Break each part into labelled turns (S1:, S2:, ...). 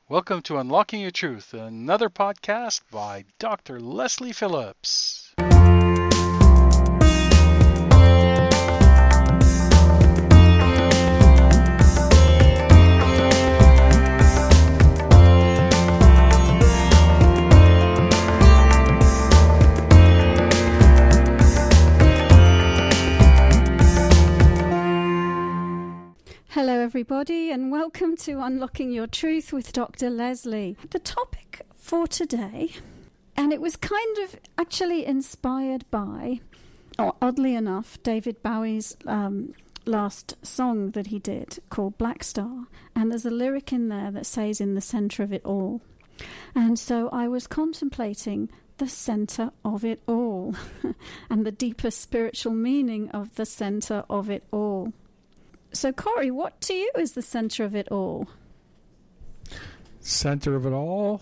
S1: Welcome to Unlocking Your Truth, another podcast by Dr. Lesley Phillips.
S2: Hello everybody and welcome to Unlocking Your Truth with Dr. Lesley. The topic for today, and it was kind of actually inspired by, or oddly enough, David Bowie's last song that he did called Black Star, and there's a lyric in there that says in the center of it all. And so I was contemplating the center of it all and the deeper spiritual meaning of the center of it all. So, Corey, what to you is the center of it all?
S3: Center of it all?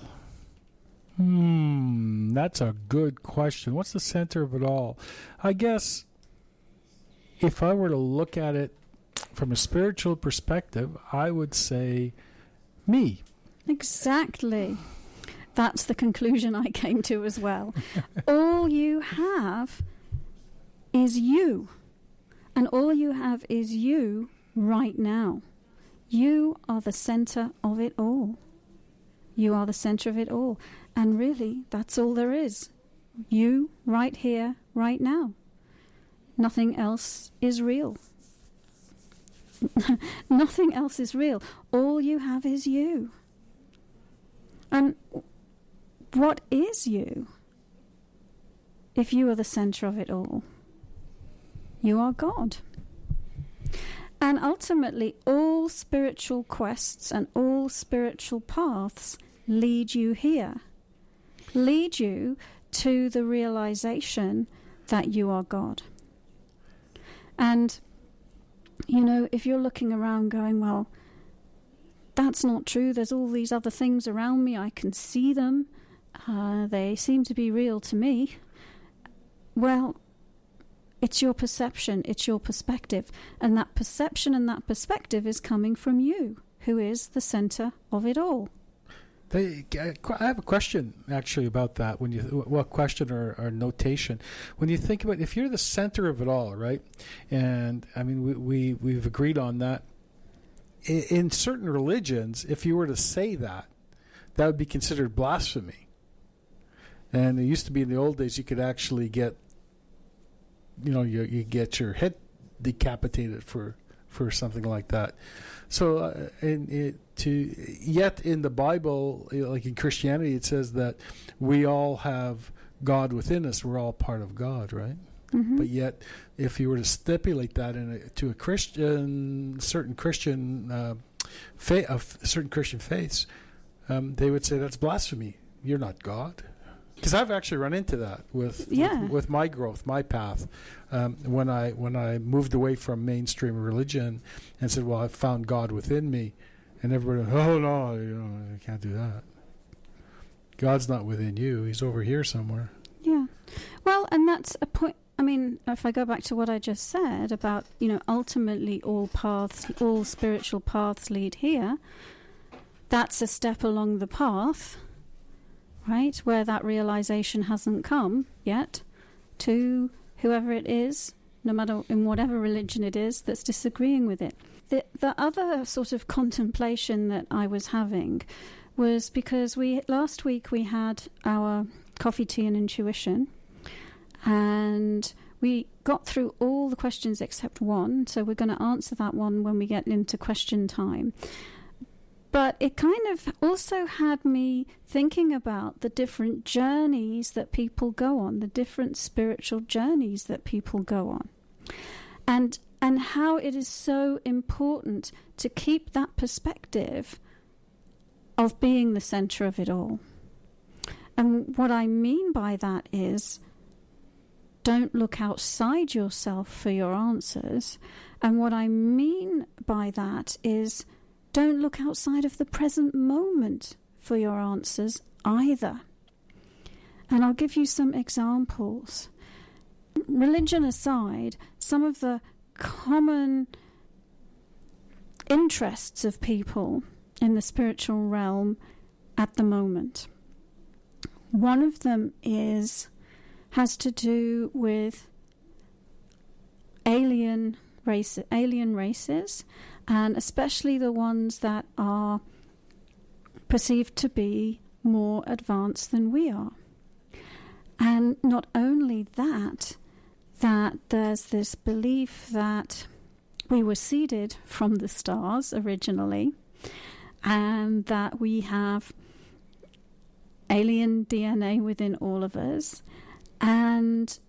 S3: That's a good question. What's the center of it all? I guess if I were to look at it from a spiritual perspective, I would say me.
S2: Exactly. That's the conclusion I came to as well. All you have is you. And all you have is you right now. You are the center of it all. You are the center of it all. And really, that's all there is. You right here, right now. Nothing else is real. Nothing else is real. All you have is you. And what is you? If you are the center of it all, you are God. And ultimately, all spiritual quests and all spiritual paths lead you here, lead you to the realization that you are God. And, you know, if you're looking around going, well, that's not true, there's all these other things around me, I can see them, they seem to be real to me. Well, it's your perception, it's your perspective. And that perception and that perspective is coming from you, who is the center of it all.
S3: I have a question, actually, about that. Question or notation. When you think about, if you're the center of it all, right? And, I mean, we've agreed on that. In certain religions, if you were to say that, that would be considered blasphemy. And it used to be in the old days, you could actually get, you get your head decapitated for something like that. So, yet in the Bible, like in Christianity, it says that we all have God within us. We're all part of God, right? Mm-hmm. But yet, if you were to stipulate that to a Christian, certain Christian faiths, they would say that's blasphemy. You're not God. Because I've actually run into that with my growth, my path, when I moved away from mainstream religion and said, well, I found God within me, and everybody, oh no, you can't do that. God's not within you; He's over here somewhere.
S2: Yeah, well, and that's a point. I mean, if I go back to what I just said about, ultimately all spiritual paths lead here. That's a step along the path. Right, where that realization hasn't come yet to whoever it is, no matter in whatever religion it is, that's disagreeing with it. The other sort of contemplation that I was having was because last week we had our coffee, tea and intuition, and we got through all the questions except one, so we're going to answer that one when we get into question time. But it kind of also had me thinking about the different journeys that people go on, the different spiritual journeys that people go on, and how it is so important to keep that perspective of being the center of it all. And what I mean by that is, don't look outside yourself for your answers. And what I mean by that is, don't look outside of the present moment for your answers either. And I'll give you some examples. Religion aside, some of the common interests of people in the spiritual realm at the moment. One of them has to do with alien races, and especially the ones that are perceived to be more advanced than we are. And not only that there's this belief that we were seeded from the stars originally, and that we have alien DNA within all of us, and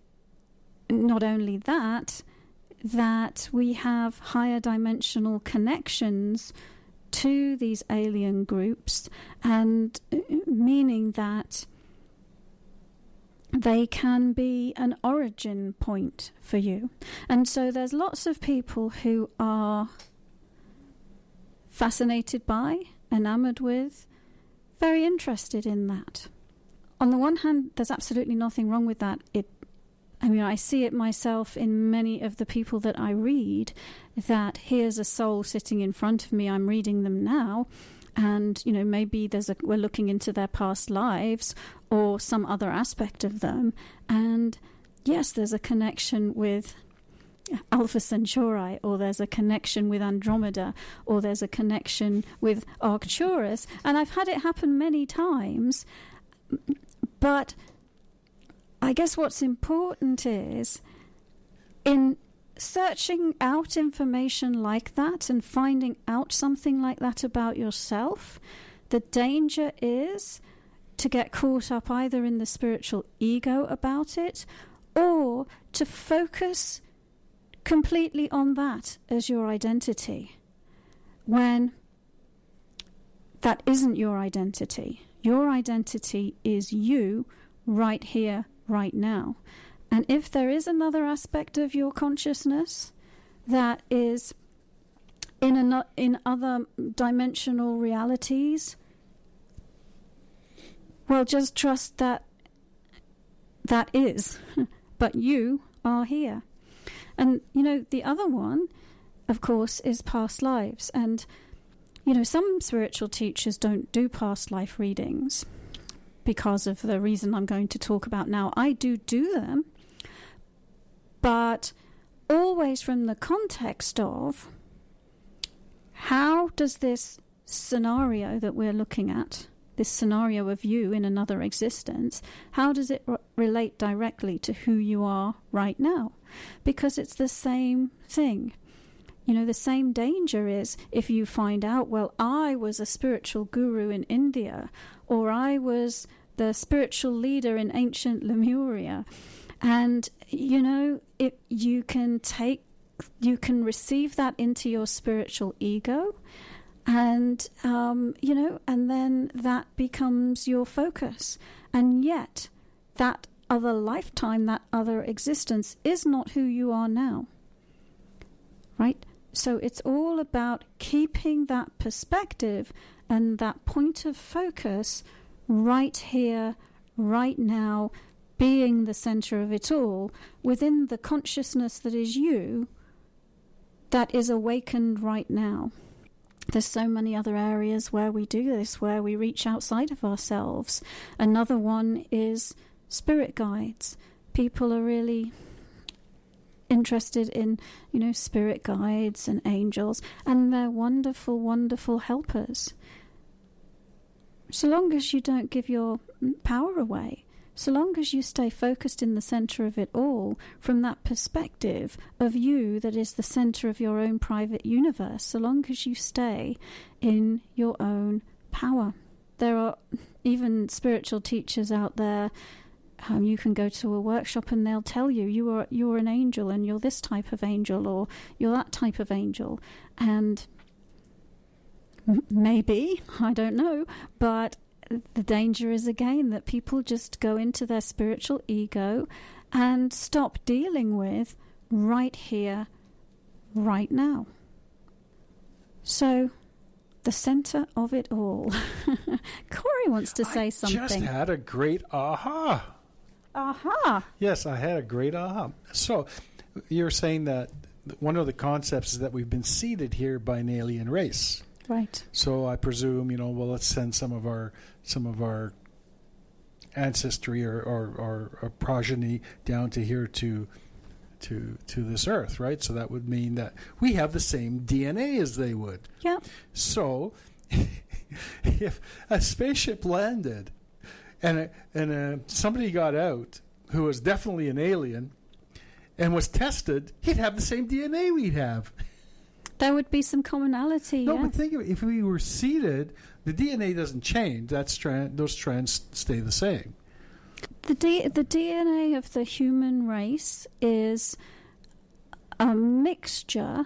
S2: not only that we have higher dimensional connections to these alien groups, and meaning that they can be an origin point for you. And so there's lots of people who are fascinated by, enamored with, very interested in that. On the one hand, there's absolutely nothing wrong with that. I see it myself in many of the people that I read, that here's a soul sitting in front of me, I'm reading them now, and maybe we're looking into their past lives or some other aspect of them, and yes, there's a connection with Alpha Centauri, or there's a connection with Andromeda, or there's a connection with Arcturus, and I've had it happen many times. But I guess what's important is, in searching out information like that and finding out something like that about yourself, the danger is to get caught up either in the spiritual ego about it, or to focus completely on that as your identity, when that isn't your identity. Your identity is you right here, right now. And if there is another aspect of your consciousness that is in other dimensional realities, well, just trust that is. But you are here. And, the other one, of course, is past lives. And, some spiritual teachers don't do past life readings because of the reason I'm going to talk about now. I do them, but always from the context of, how does this scenario that we're looking at, this scenario of you in another existence, how does it relate directly to who you are right now? Because it's the same thing. The same danger is if you find out, well, I was a spiritual guru in India, or I was the spiritual leader in ancient Lemuria, and, you can receive that into your spiritual ego, and, and then that becomes your focus. And yet, that other lifetime, that other existence is not who you are now. Right? So it's all about keeping that perspective and that point of focus right here, right now, being the center of it all, within the consciousness that is you, that is awakened right now. There's so many other areas where we do this, where we reach outside of ourselves. Another one is spirit guides. People are really interested in, spirit guides and angels, and they're wonderful, wonderful helpers. So long as you don't give your power away, so long as you stay focused in the center of it all, from that perspective of you that is the center of your own private universe, so long as you stay in your own power. There are even spiritual teachers out there. You can go to a workshop and they'll tell you you're an angel, and you're this type of angel, or you're that type of angel. And maybe, I don't know, but the danger is again that people just go into their spiritual ego and stop dealing with right here, right now. So, the center of it all. Corey wants to say something.
S3: I just had a great aha.
S2: Aha.
S3: Yes, I had a great aha. So, you're saying that one of the concepts is that we've been seeded here by an alien race.
S2: Right.
S3: So I presume, well, let's send some of our ancestry or progeny down to here to this earth, right? So that would mean that we have the same DNA as they would.
S2: Yeah.
S3: So if a spaceship landed and somebody got out who was definitely an alien and was tested, he'd have the same DNA we'd have.
S2: There would be some commonality.
S3: No, but think of it. If we were seeded, the DNA doesn't change. Those strands stay the same.
S2: The DNA of the human race is a mixture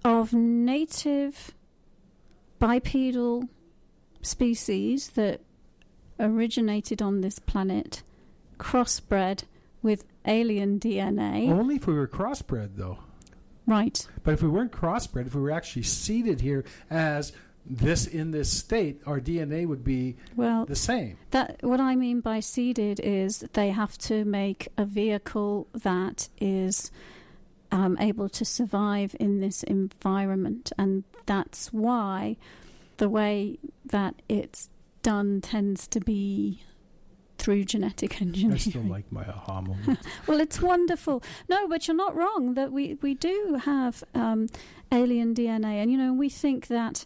S2: of native bipedal species that originated on this planet, crossbred with alien DNA.
S3: Only if we were crossbred, though.
S2: Right.
S3: But if we weren't crossbred, if we were actually seeded here as in this state, our DNA would be the same.
S2: What I mean by seeded is they have to make a vehicle that is able to survive in this environment, and that's why the way that it's done tends to be through genetic engineering.
S3: I still like my aha moment.
S2: Well, it's wonderful. No, but you're not wrong that we do have alien DNA, and we think that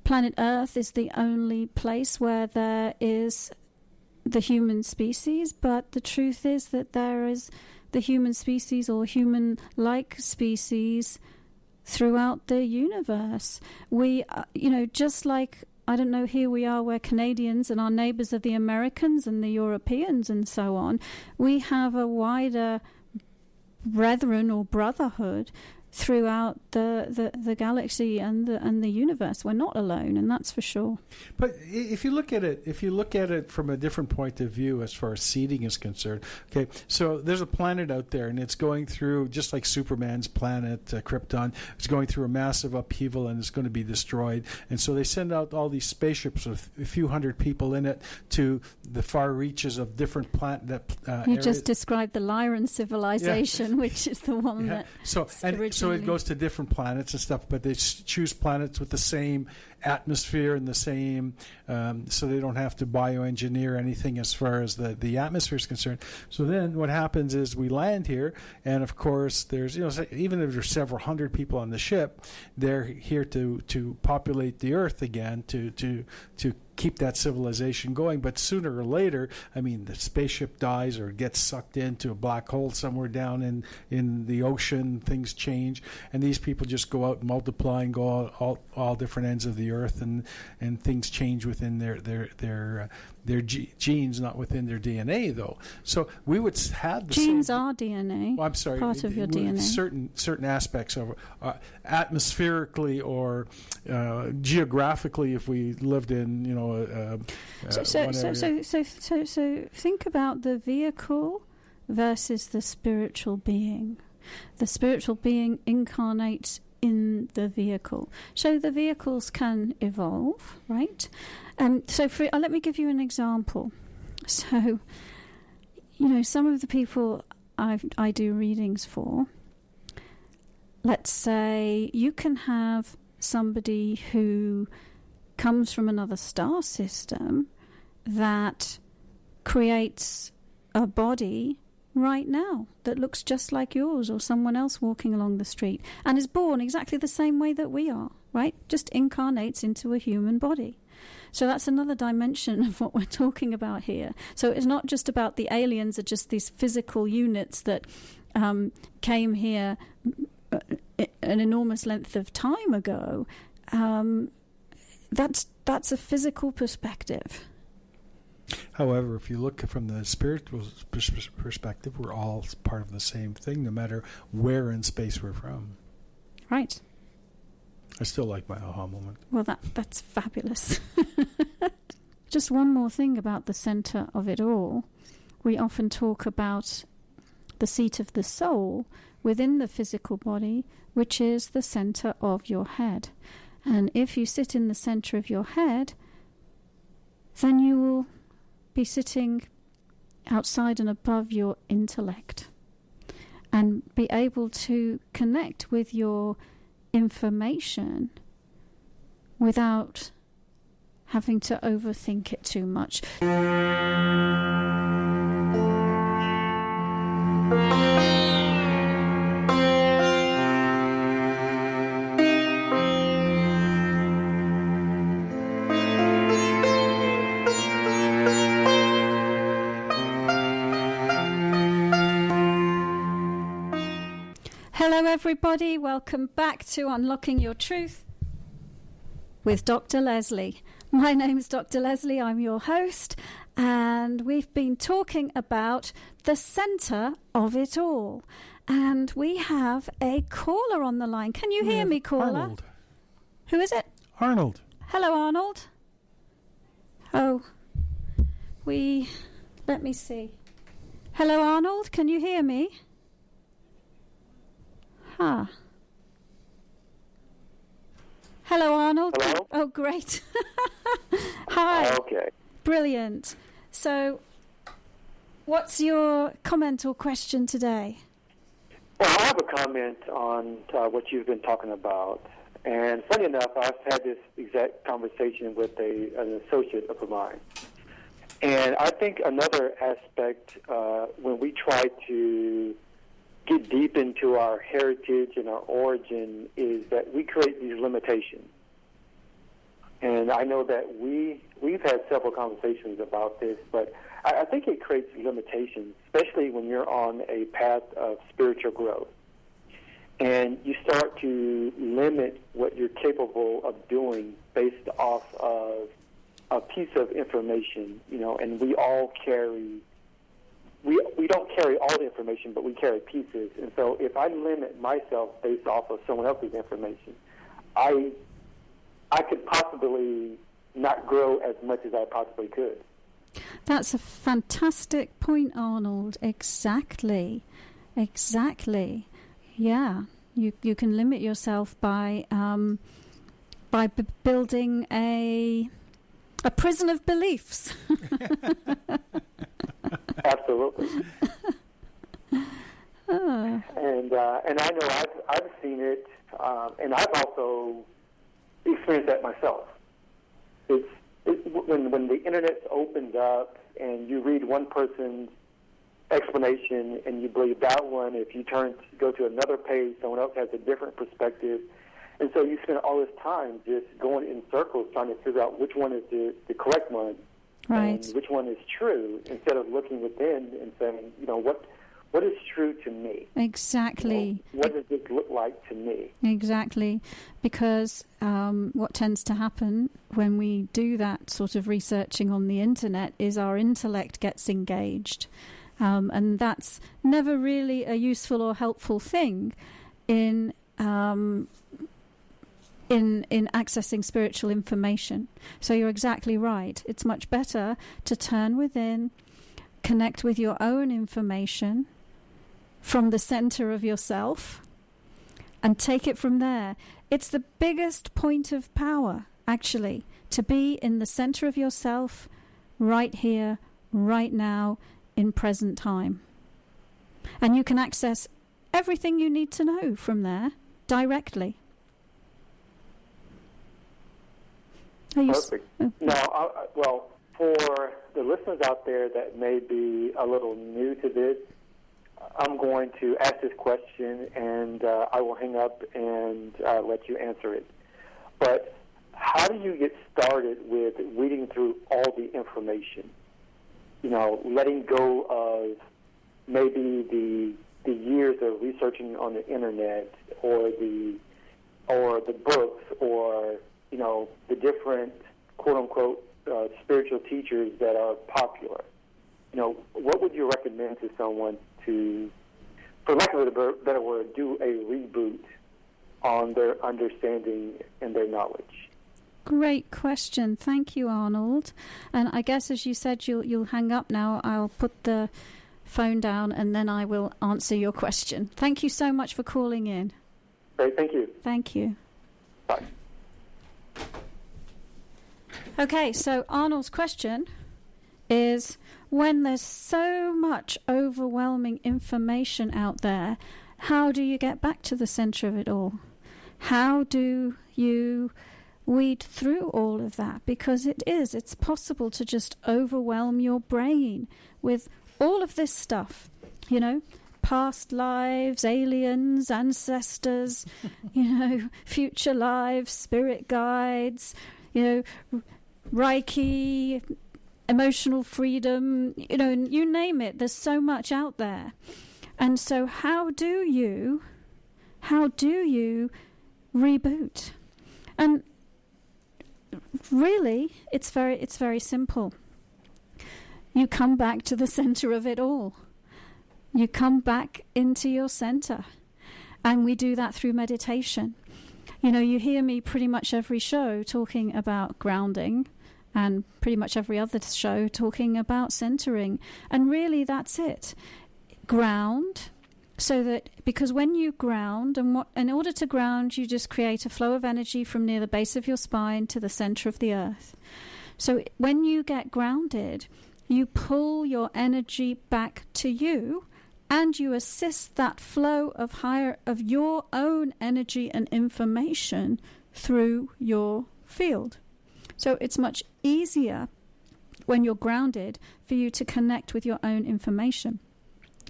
S2: planet Earth is the only place where there is the human species, but the truth is that there is the human species or human-like species throughout the universe. We, just like, I don't know, here we are, we're Canadians and our neighbours are the Americans and the Europeans and so on. We have a wider brethren or brotherhood throughout the galaxy and the universe. We're not alone, and that's for sure.
S3: But if you look at it from a different point of view as far as seeding is concerned, okay, so there's a planet out there, and it's going through, just like Superman's planet, Krypton, it's going through a massive upheaval, and it's going to be destroyed. And so they send out all these spaceships with a few hundred people in it to the far reaches of different
S2: you just described the Lyran civilization, which is the one that
S3: So it goes to different planets and stuff, but they choose planets with the same atmosphere and the same, so they don't have to bioengineer anything as far as the atmosphere is concerned. So then what happens is we land here, and of course there's, even if there's several hundred people on the ship, they're here to populate the Earth again, to keep that civilization going. But sooner or later, the spaceship dies or gets sucked into a black hole somewhere down in the ocean. Things change, and these people just go out and multiply and go all different ends of the Earth, and things change within their genes, not within their DNA, though. So we would have the
S2: genes
S3: same,
S2: are DNA.
S3: I'm sorry,
S2: part of your DNA.
S3: Certain aspects of atmospherically or geographically, if we lived in
S2: So think about the vehicle versus the spiritual being. The spiritual being incarnates in the vehicle. So the vehicles can evolve, right? So let me give you an example. So, some of the people I do readings for, let's say you can have somebody who comes from another star system that creates a body right now that looks just like yours or someone else walking along the street and is born exactly the same way that we are, right? Just incarnates into a human body. So that's another dimension of what we're talking about here. So it's not just about the aliens are just these physical units that came here an enormous length of time ago. That's a physical perspective.
S3: However, if you look from the spiritual perspective, we're all part of the same thing, no matter where in space we're from.
S2: Right.
S3: I still like my aha moment.
S2: Well, that's fabulous. Just one more thing about the center of it all. We often talk about the seat of the soul within the physical body, which is the center of your head. And if you sit in the center of your head, then you will be sitting outside and above your intellect and be able to connect with your information without having to overthink it too much. Hello everybody, welcome back to Unlocking Your Truth with Dr. Lesley. My name is Dr. Lesley, I'm your host, and we've been talking about the centre of it all. And we have a caller on the line. Can you hear me, caller?
S3: Arnold.
S2: Who is it?
S3: Arnold.
S2: Hello, Arnold. Oh, let me see. Hello, Arnold, can you hear me? Huh. Hello, Arnold.
S4: Hello?
S2: Oh, great. Hi.
S4: Okay.
S2: Brilliant. So, what's your comment or question today?
S4: Well, I have a comment on what you've been talking about. And funny enough, I've had this exact conversation with an associate of mine. And I think another aspect when we try to get deep into our heritage and our origin is that we create these limitations. And I know that we've had several conversations about this, but I think it creates limitations, especially when you're on a path of spiritual growth. And you start to limit what you're capable of doing based off of a piece of information, and we all carry we don't carry all the information, but we carry pieces. And so if I limit myself based off of someone else's information, I could possibly not grow as much as I possibly could.
S2: That's a fantastic point, Arnold. Exactly. Yeah. You can limit yourself by building a prison of beliefs.
S4: Absolutely. And I know I've seen it, and I've also experienced that myself. It's when the internet's opened up and you read one person's explanation and you believe that one. If you go to another page, someone else has a different perspective. And so you spend all this time just going in circles trying to figure out which one is the correct one,
S2: right,
S4: and which one is true, instead of looking within and saying, what is true to me?
S2: Exactly.
S4: What does this look like to me?
S2: Exactly. Because what tends to happen when we do that sort of researching on the internet is our intellect gets engaged. And that's never really a useful or helpful thing in accessing spiritual information. So you're exactly right. It's much better to turn within, connect with your own information from the center of yourself, and take it from there. It's the biggest point of power, actually, to be in the center of yourself, right here, right now, in present time. And you can access everything you need to know from there directly.
S4: Perfect. Now, well, for the listeners out there that may be a little new to this, I'm going to ask this question, and I will hang up and let you answer it. But how do you get started with reading through all the information? Letting go of maybe the years of researching on the internet, or the books, or the different quote unquote spiritual teachers that are popular. What would you recommend to someone to, for lack of a better word, do a reboot on their understanding and their knowledge?
S2: Great question. Thank you, Arnold. And I guess, as you said, you'll hang up now. I'll put the phone down and then I will answer your question. Thank you so much for calling in.
S4: Great. Thank you.
S2: Thank you.
S4: Bye.
S2: Okay, so Arnold's question is, when there's so much overwhelming information out there, how do you get back to the center of it all? How do you weed through all of that, because it's possible to just overwhelm your brain with all of this stuff, past lives, aliens, ancestors, future lives, spirit guides, Reiki, emotional freedom, you name it. There's so much out there. And so how do you reboot? And really, it's very simple. You come back to the center of it all. You come back into your center. And we do that through meditation. You hear me pretty much every show talking about grounding, and pretty much every other show talking about centering. And really, that's it. Ground, so that, because when you ground, in order to ground, you just create a flow of energy from near the base of your spine to the center of the earth. So when you get grounded, you pull your energy back to you, and you assist that flow of your own energy and information through your field. So it's much easier when you're grounded for you to connect with your own information.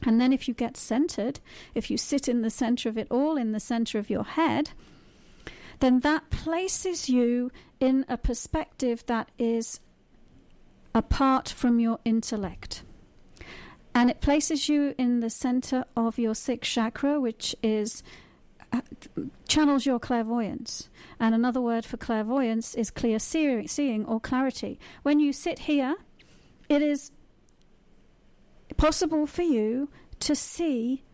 S2: And then if you get centered, if you sit in the center of it all, in the center of your head, then that places you in a perspective that is apart from your intellect. And it places you in the center of your sixth chakra, which channels your clairvoyance. And another word for clairvoyance is clear seeing or clarity. When you sit here, it is possible for you to see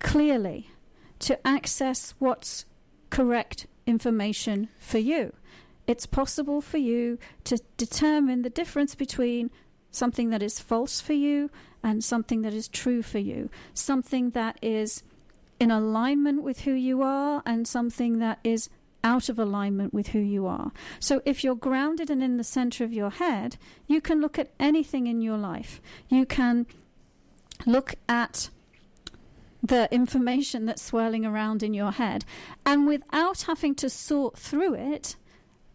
S2: clearly, to access what's correct information for you. It's possible for you to determine the difference between something that is false for you and something that is true for you, something that is in alignment with who you are and something that is out of alignment with who you are. So if you're grounded and in the center of your head, you can look at anything in your life. You can look at the information that's swirling around in your head, and without having to sort through it,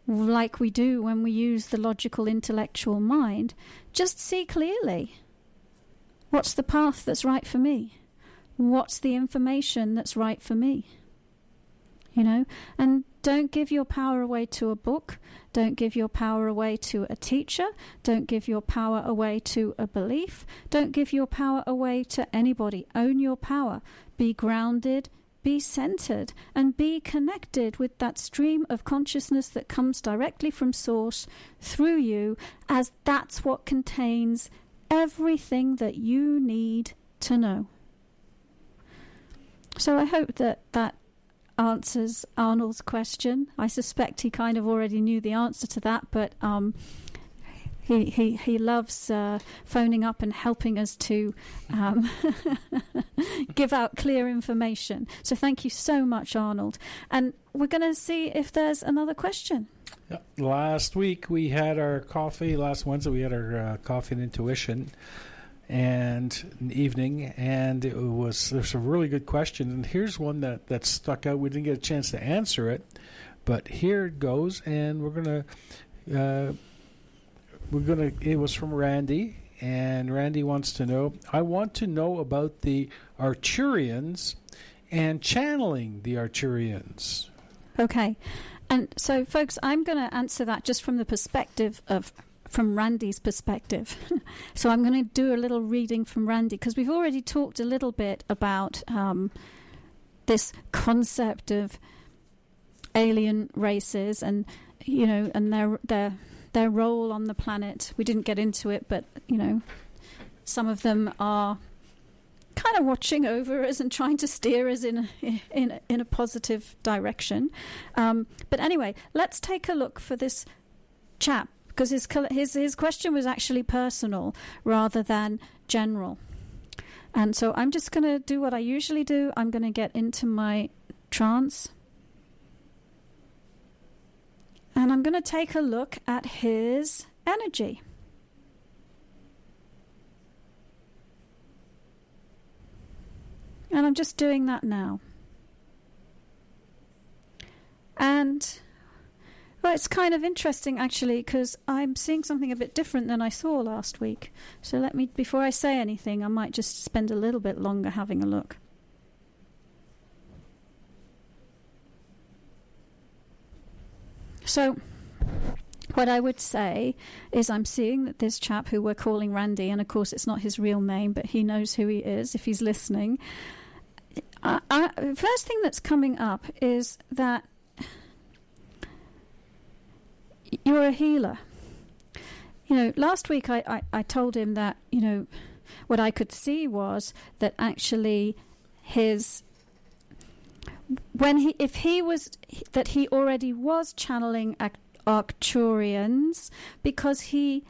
S2: like we do when we use the logical, intellectual mind, just see clearly. What's the path that's right for me? What's the information that's right for me? And don't give your power away to a book. Don't give your power away to a teacher. Don't give your power away to a belief. Don't give your power away to anybody. Own your power. Be grounded, be centered, and be connected with that stream of consciousness that comes directly from Source through you, as that's what contains everything that you need to know. So I hope that answers Arnold's question. I suspect he kind of already knew the answer to that, but he loves phoning up and helping us to give out clear information. So thank you so much, Arnold. And we're going to see if there's another question.
S3: Yeah. Last week we had our coffee. Last Wednesday we had our coffee and intuition and an evening, and there's a really good question. And here's one that stuck out. We didn't get a chance to answer it, but here it goes. And it was from Randy, and Randy wants to know, I want to know about the Arcturians and channeling the Arcturians.
S2: Okay. And so, folks, I'm going to answer that just from the perspective from Randy's perspective. So I'm going to do a little reading from Randy, because we've already talked a little bit about this concept of alien races and, and their role on the planet. We didn't get into it, but, some of them are kind of watching over us and trying to steer us in a positive direction. But anyway, let's take a look for this chap, because his question was actually personal rather than general. And so I'm just going to do what I usually do. I'm going to get into my trance. And I'm going to take a look at his energy. And I'm just doing that now. And Well, it's kind of interesting, actually, because I'm seeing something a bit different than I saw last week. So let me, before I say anything, I might just spend a little bit longer having a look. So what I would say is I'm seeing that this chap who we're calling Randy, and of course it's not his real name, but he knows who he is if he's listening. First thing that's coming up is that you're a healer. Last week I told him that, what I could see was that actually he already was channeling Arcturians because he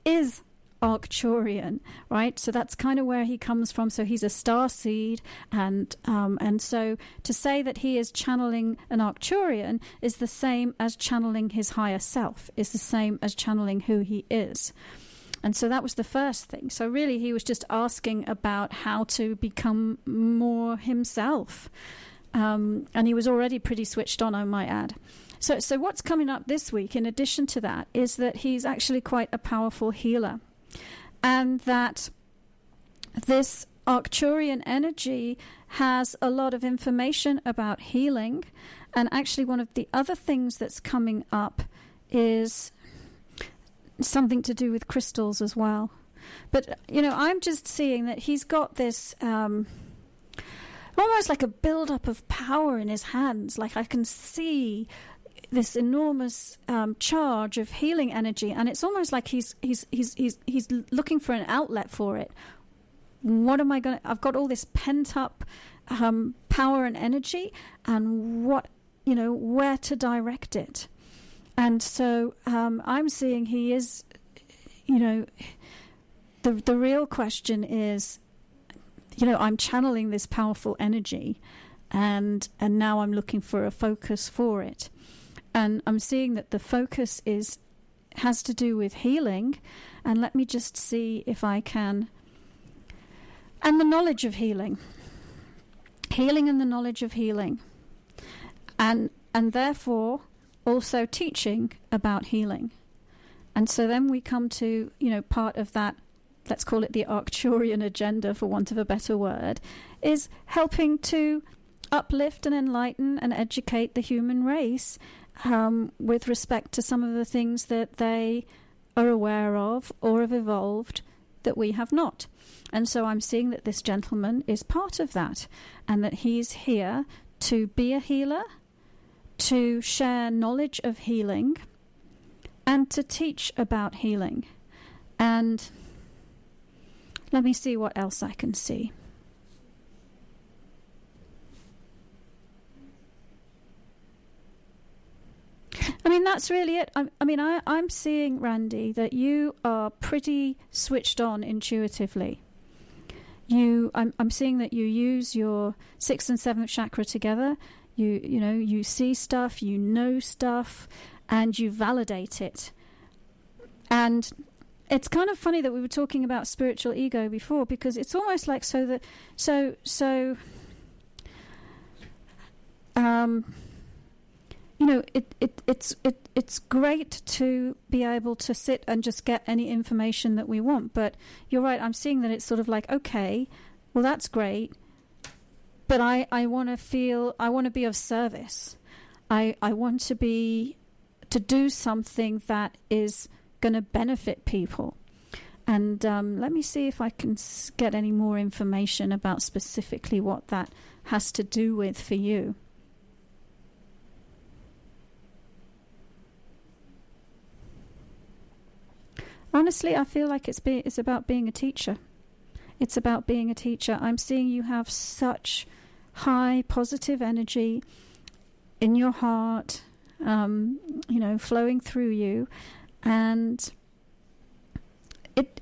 S2: is Arcturian, right? So that's kind of where he comes from. So he's a star seed, and so to say that he is channeling an Arcturian is the same as channeling his higher self, is the same as channeling who he is. And so that was the first thing. So really he was just asking about how to become more himself. And he was already pretty switched on, I might add. So what's coming up this week, in addition to that, is that he's actually quite a powerful healer. And that this Arcturian energy has a lot of information about healing. And actually one of the other things that's coming up is something to do with crystals as well. But, I'm just seeing that he's got this almost like a build-up of power in his hands. Like I can see this enormous charge of healing energy, and it's almost like he's looking for an outlet for it. What am I going to... I've got all this pent-up power and energy, and where to direct it. And so I'm seeing he is, the real question is, I'm channeling this powerful energy, and now I'm looking for a focus for it. And I'm seeing that the focus has to do with healing. And let me just see if I can... And the knowledge of healing. Healing and the knowledge of healing. And therefore also teaching about healing. And so then we come to, part of that, let's call it the Arcturian agenda, for want of a better word, is helping to uplift and enlighten and educate the human race with respect to some of the things that they are aware of or have evolved that we have not. And so I'm seeing that this gentleman is part of that, and that he's here to be a healer, to share knowledge of healing, and to teach about healing. And let me see what else I can see. I mean, that's really it. I'm seeing, Randy, that you are pretty switched on intuitively. I'm seeing that you use your 6th and 7th chakra together. You see stuff, you know stuff, and you validate it. And it's kind of funny that we were talking about spiritual ego before, because it's almost like it's great to be able to sit and just get any information that we want. But you're right, I'm seeing that it's sort of like, okay, well, that's great, but I want to be of service. I want to do something that is going to benefit people. And let me see if I can get any more information about specifically what that has to do with for you. Honestly, I feel like it's about being a teacher. It's about being a teacher. I'm seeing you have such high positive energy in your heart, flowing through you, and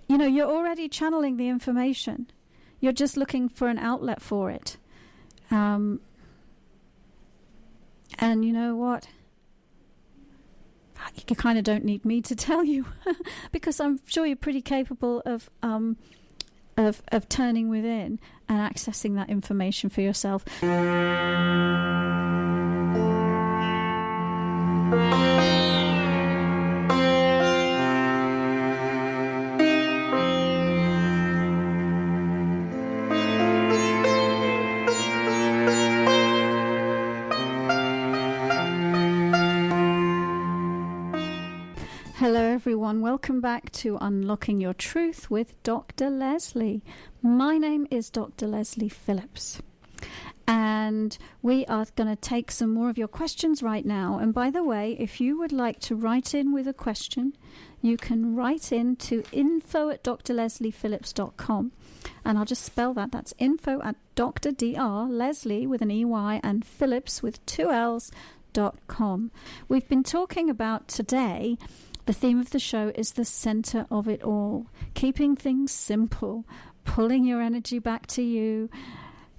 S2: you're already channeling the information. You're just looking for an outlet for it. And you know what? You kind of don't need me to tell you, because I'm sure you're pretty capable of turning within and accessing that information for yourself. everyone. Welcome back to Unlocking Your Truth with Dr. Lesley. My name is Dr. Lesley Phillips. And we are going to take some more of your questions right now. And by the way, if you would like to write in with a question, you can write in to info@drlesleyphillips.com. And I'll just spell that. That's info@Dr. Lesley with an EY and Phillips with 2 L's.com. We've been talking about today, the theme of the show is the center of it all. Keeping things simple, pulling your energy back to you,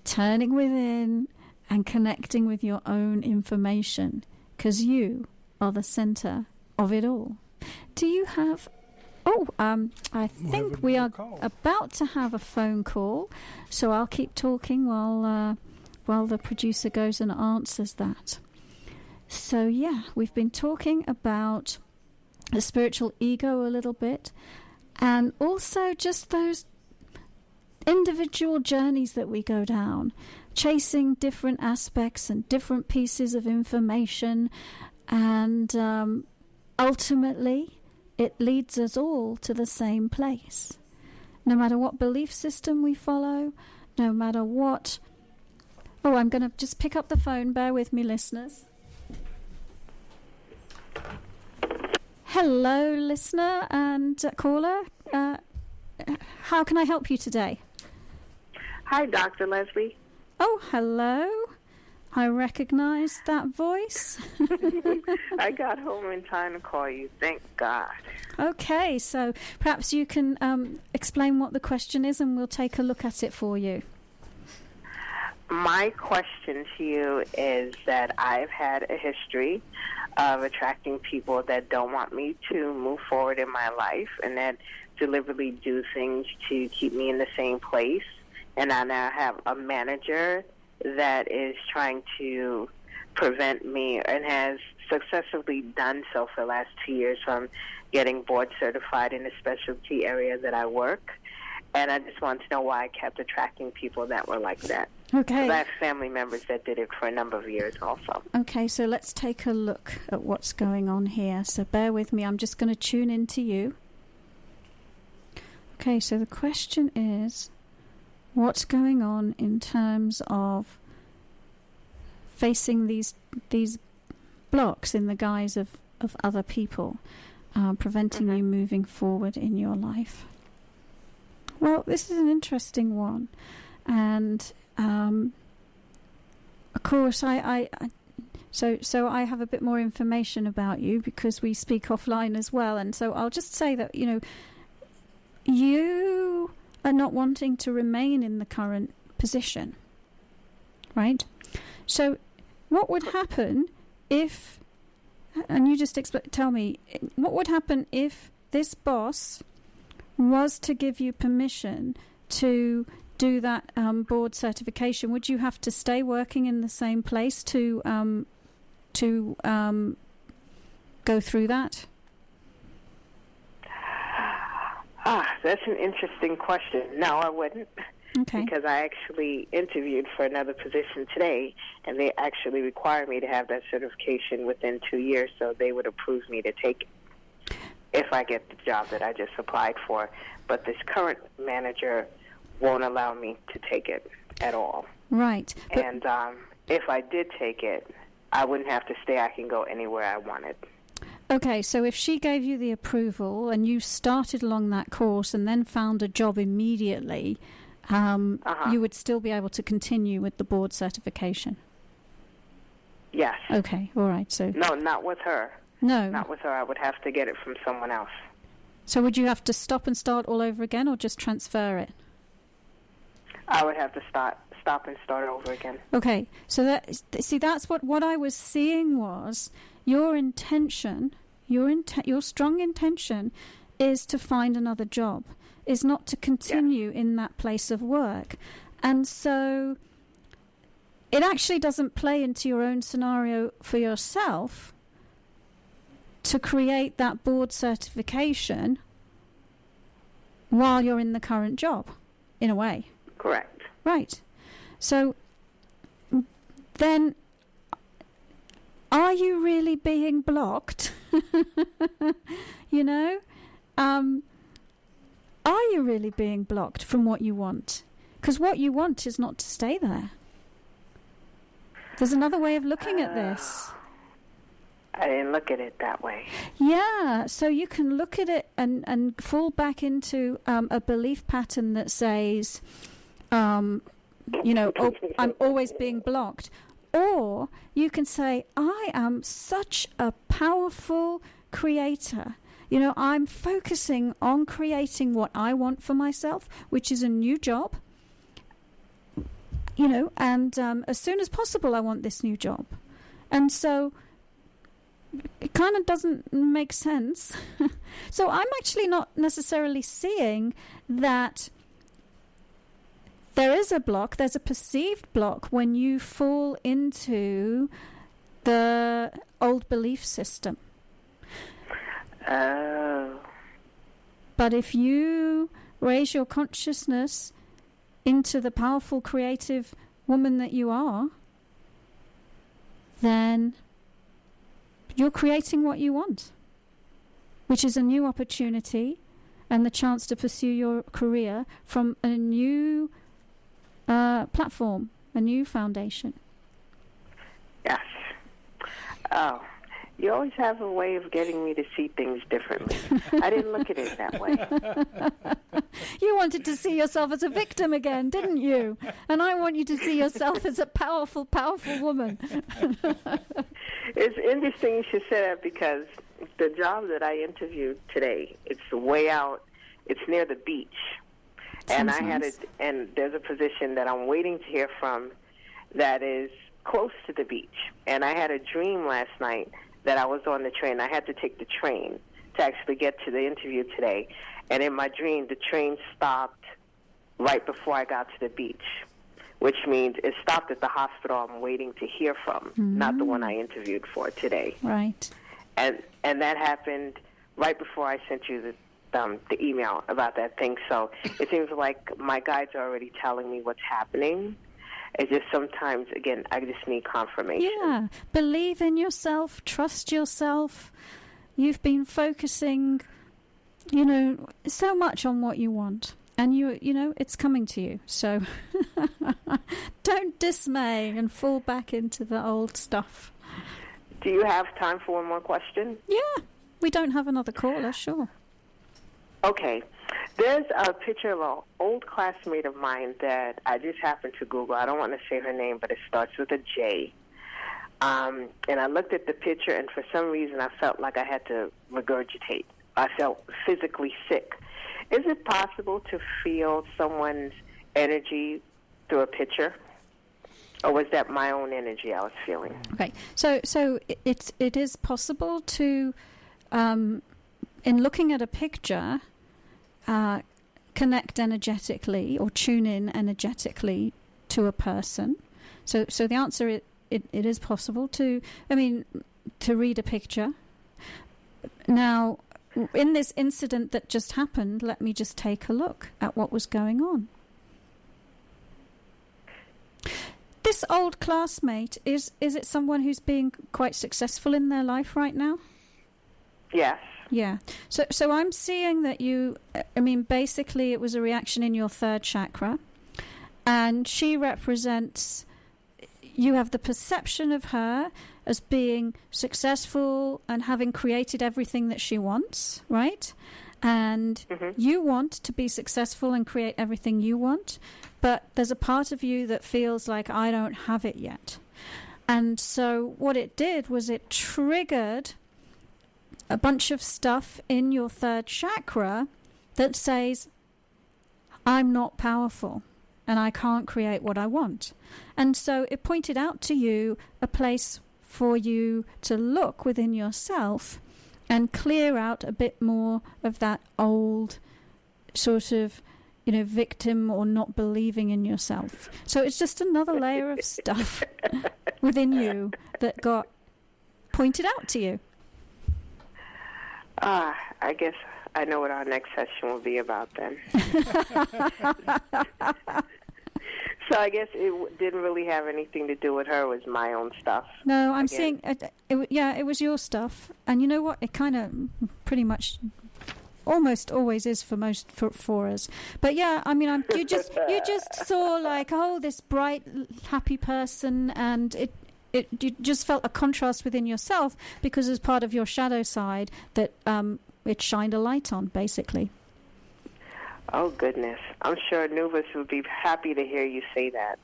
S2: turning within and connecting with your own information, because you are the center of it all. Do you have... I think we are about to have a phone call, so I'll keep talking while the producer goes and answers that. So yeah, we've been talking about the spiritual ego a little bit, and also just those individual journeys that we go down, chasing different aspects and different pieces of information, and ultimately it leads us all to the same place. No matter what belief system we follow, no matter what... Oh, I'm going to just pick up the phone. Bear with me, listeners. Hello, listener and caller. How can I help you today?
S5: Hi, Dr. Lesley.
S2: Oh, hello. I recognize that voice.
S5: I got home in time to call you. Thank God.
S2: Okay, so perhaps you can explain what the question is and we'll take a look at it for you.
S5: My question to you is that I've had a history of attracting people that don't want me to move forward in my life and that deliberately do things to keep me in the same place. And I now have a manager that is trying to prevent me and has successfully done so for the last 2 years from getting board certified in the specialty area that I work. And I just want to know why I kept attracting people that were like that.
S2: Okay.
S5: I have family members that did it for a number of years also.
S2: Okay, so let's take a look at what's going on here. So bear with me. I'm just going to tune into you. Okay, so the question is, what's going on in terms of facing these blocks in the guise of other people, preventing you moving forward in your life? Well, this is an interesting one. And, of course, so I have a bit more information about you because we speak offline as well. And so I'll just say that, you are not wanting to remain in the current position, right? So what would happen if, and you just tell me, what would happen if this boss was to give you permission to do that board certification? Would you have to stay working in the same place to go through that?
S5: That's an interesting question. No, I wouldn't.
S2: Okay.
S5: Because I actually interviewed for another position today, and they actually require me to have that certification within 2 years, so they would approve me to take it if I get the job that I just applied for. But this current manager won't allow me to take it at all.
S2: Right.
S5: And if I did take it, I wouldn't have to stay. I can go anywhere I wanted.
S2: Okay, so if she gave you the approval and you started along that course and then found a job immediately, you would still be able to continue with the board certification?
S5: Yes.
S2: Okay, all right. So
S5: no, not with her.
S2: No.
S5: Not with her. I would have to get it from someone else.
S2: So would you have to stop and start all over again or just transfer it?
S5: I would have to stop and start over again.
S2: Okay, so that's what I was seeing was your intention, your strong intention is to find another job, is not to continue in that place of work. And so it actually doesn't play into your own scenario for yourself to create that board certification while you're in the current job, in a way.
S5: Correct.
S2: Right. So then, are you really being blocked? are you really being blocked from what you want? Because what you want is not to stay there. There's another way of looking at this.
S5: I didn't look at it that way.
S2: Yeah, so you can look at it and fall back into a belief pattern that says, I'm always being blocked. Or you can say, I am such a powerful creator. I'm focusing on creating what I want for myself, which is a new job. And as soon as possible, I want this new job. And so it kind of doesn't make sense. So I'm actually not necessarily seeing that there is a block, there's a perceived block when you fall into the old belief system.
S5: Oh.
S2: But if you raise your consciousness into the powerful, creative woman that you are, then you're creating what you want, which is a new opportunity and the chance to pursue your career from a new platform, a new foundation.
S5: Yes. Oh, you always have a way of getting me to see things differently. I didn't look at it that way.
S2: You wanted to see yourself as a victim again, didn't you? And I want you to see yourself as a powerful, powerful woman.
S5: It's interesting you should say that because the job that I interviewed today, it's way out. It's near the beach. And and there's a position that I'm waiting to hear from that is close to the beach. And I had a dream last night that I was on the train. I had to take the train to actually get to the interview today. And in my dream, the train stopped right before I got to the beach, which means it stopped at the hospital I'm waiting to hear from, not the one I interviewed for today.
S2: Right.
S5: And that happened right before I sent you the email about that thing. So it seems like my guides are already telling me what's happening. It's just sometimes, again, I just need confirmation.
S2: Yeah. Believe in yourself. Trust yourself. You've been focusing, so much on what you want. And, it's coming to you. So don't dismay and fall back into the old stuff.
S5: Do you have time for one more question?
S2: Yeah. We don't have another caller, sure.
S5: Okay. There's a picture of an old classmate of mine that I just happened to Google. I don't want to say her name, but it starts with a J. And I looked at the picture, and for some reason I felt like I had to regurgitate. I felt physically sick. Is it possible to feel someone's energy through a picture? Or was that my own energy I was feeling?
S2: Okay. So it is possible to, in looking at a picture, connect energetically or tune in energetically to a person. So the answer it is possible to read a picture. Now, in this incident that just happened, let me just take a look at what was going on. This old classmate, is it someone who's being quite successful in their life right now?
S5: Yes.
S2: Yeah. So I'm seeing that basically it was a reaction in your third chakra. And she represents, you have the perception of her as being successful and having created everything that she wants, right? And you want to be successful and create everything you want. But there's a part of you that feels like, I don't have it yet. And so what it did was it triggered a bunch of stuff in your third chakra that says, I'm not powerful and I can't create what I want. And so it pointed out to you a place for you to look within yourself and clear out a bit more of that old sort of, victim or not believing in yourself. So it's just another layer of stuff within you that got pointed out to you.
S5: I guess I know what our next session will be about then. So I guess it didn't really have anything to do with her. It was my own stuff.
S2: No, I'm seeing, it was your stuff. And you know what? It kind of pretty much almost always is for us. But yeah, I mean, you just saw like, oh, this bright, happy person, and you just felt a contrast within yourself because as part of your shadow side that it shined a light on, basically.
S5: Oh, goodness. I'm sure Anubis would be happy to hear you say that.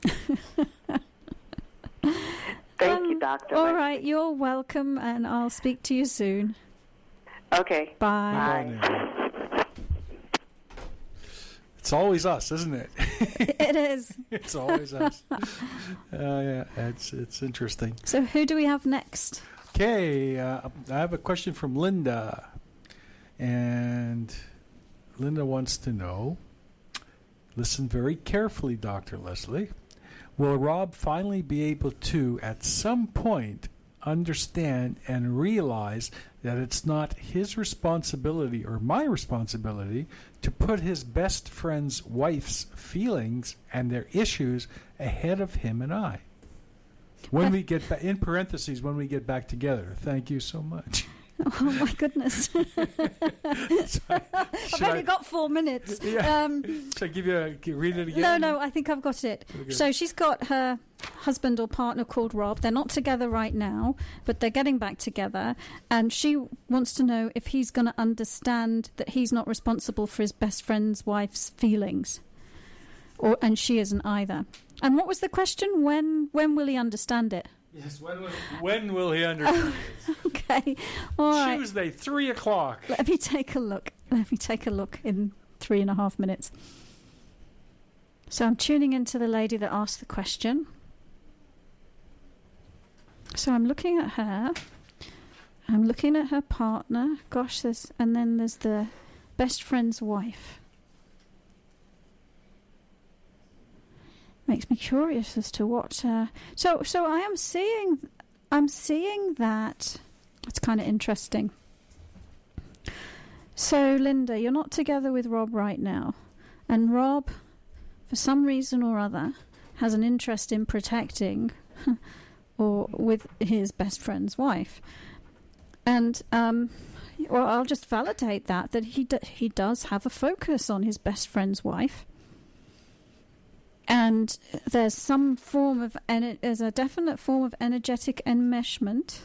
S5: Thank you, Doctor.
S2: All right, you're welcome, and I'll speak to you soon.
S5: Okay.
S2: Bye.
S3: Bye. It's always us, isn't it?
S2: It is.
S3: It's always us. Yeah, it's interesting.
S2: So who do we have next?
S3: Okay, I have a question from Linda. And Linda wants to know, listen very carefully, Dr. Lesley. Will Rob finally be able to, at some point, understand and realize that it's not his responsibility or my responsibility to put his best friend's wife's feelings and their issues ahead of him and I? When we get back, in parentheses, when we get back together. Thank you so much.
S2: Oh my goodness! I've only got 4 minutes.
S3: Yeah. Should I read it again?
S2: No, I think I've got it.
S3: Okay.
S2: So she's got her husband or partner called Rob. They're not together right now, but they're getting back together. And she wants to know if he's going to understand that he's not responsible for his best friend's wife's feelings, and she isn't either. And what was the question? When will he understand it?
S3: Yes, when will he understand this?
S2: Okay, all right.
S3: Tuesday, 3:00.
S2: Let me take a look. In 3.5 minutes. So I'm tuning into the lady that asked the question. So I'm looking at her. I'm looking at her partner. Gosh, there's the best friend's wife. Makes me curious as to what. So I'm seeing that. It's kind of interesting. So Linda, you're not together with Rob right now, and Rob, for some reason or other, has an interest in protecting, or with his best friend's wife, and well, I'll just validate that he does have a focus on his best friend's wife. And there's some form of there's a definite form of energetic enmeshment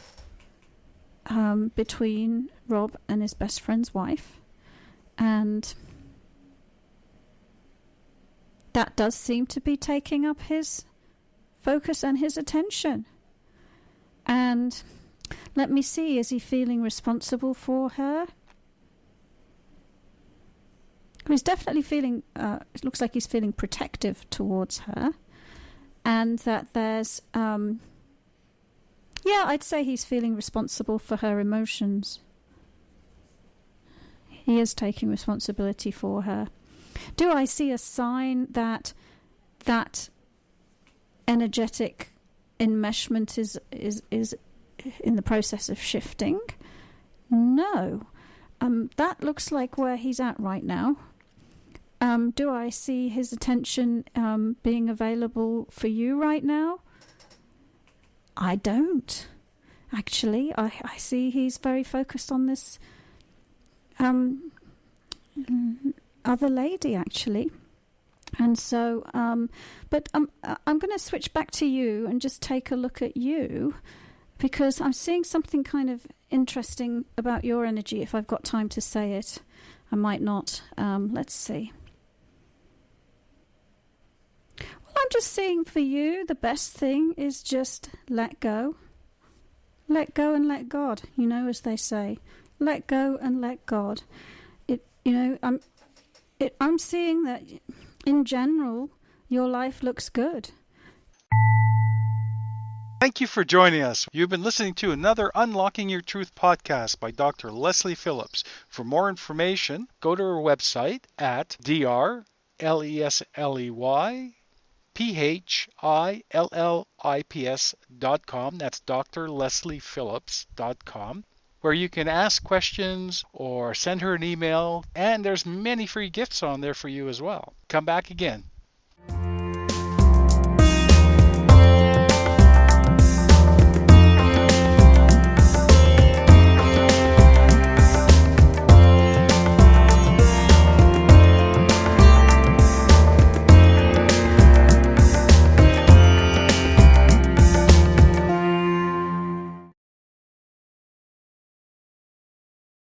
S2: between Rob and his best friend's wife, and that does seem to be taking up his focus and his attention. And let me see, is he feeling responsible for her? He's definitely feeling, it looks like he's feeling protective towards her. And that there's, I'd say he's feeling responsible for her emotions. He is taking responsibility for her. Do I see a sign that energetic enmeshment is in the process of shifting? No. That looks like where he's at right now. Do I see his attention being available for you right now? I don't. Actually, I see he's very focused on this other lady, actually. And so, but I'm going to switch back to you and just take a look at you, because I'm seeing something kind of interesting about your energy. If I've got time to say it, I might not. Let's see. Well, I'm just seeing for you, the best thing is just let go. Let go and let God, as they say. Let go and let God. I'm seeing that in general, your life looks good.
S1: Thank you for joining us. You've been listening to another Unlocking Your Truth podcast by Dr. Lesley Phillips. For more information, go to her website at drlesleyphillips.com. That's drlesleyphillips.com, where you can ask questions or send her an email, and there's many free gifts on there for you as well. Come back again.